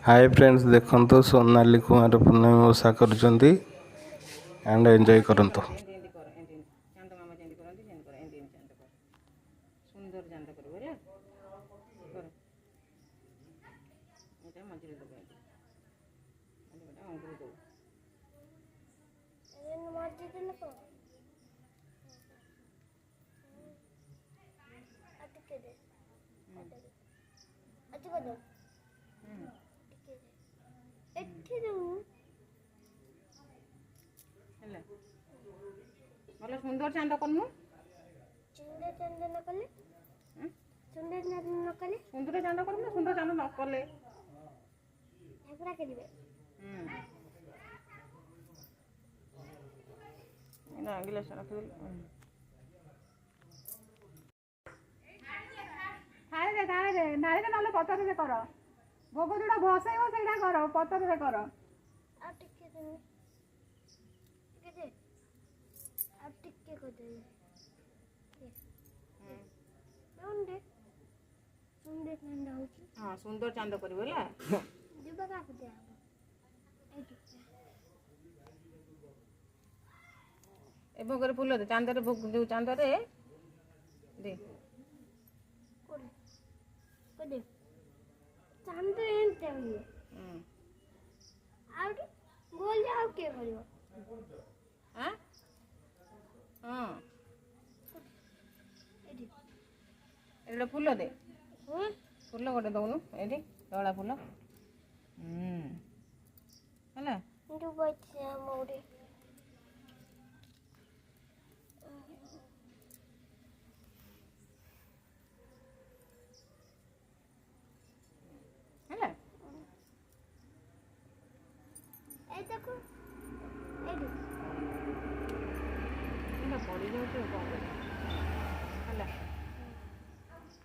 Hi friends देखंतु सोनाली कुमार पूर्णिमा ओषा करुँच and enjoy करंतु। एंती एंती कर एंती एंती चांद मामा जेंती करंती सेंती कर एंती एंती चांद कर सुंदर चांद करू ହେଲା कर ଏଟା ମଝିରେ ଦେବୁ ଏଠି ଏଟା ଅଙ୍ଗୁଳି ଦେବୁ मर्जी दिन को अटके दे अटके दे एठी दे ହେଲା ଭଲ ସୁନ୍ଦର ଚାନ୍ଦ କରନୁ सुंदर चंद न कले सुंदर चंद न कले ସୁନ୍ଦର ଚାନ୍ଦ କରନୁ ସୁନ୍ଦର ଚାନ୍ଦ ନ କଲେ ठाकुरा करिवे ଏଇଟା ଗ୍ଲାସ୍ ରଖିଦେଲି ଥାଳିରେ ନହେଲେ ପତରରେ କର ଭୋଗ ଯୋଉଟା ଭସେଇବ ସେଇଟା କର ପତରରେ କର अटके दे अटके को दे सुंदर सुंदर चंद होची ହଁ ସୁନ୍ଦର ଚାନ୍ଦ କରିବୁ ହେଲା दिबा का दे एठी ଏ ଭୋଗରେ ଫୁଲ ଦେ ଚାନ୍ଦରେ ଯୋଉ ଚାନ୍ଦରେ ଦେ कोड कोड चांद एंते होई आउट गोल जाओ के करियो हां हां एठी ଏଇଟା ଫୁଲ ଦେ ଫୁଲ ଗୋଟେ ଦଉନୁ ଏଇଠି ଧଳା ଫୁଲ ହେଲା दुबई से मोरे ହେଲା ए देखो एठी ଏଇଟା ପଡ଼ି ଯାଉଛି କଣ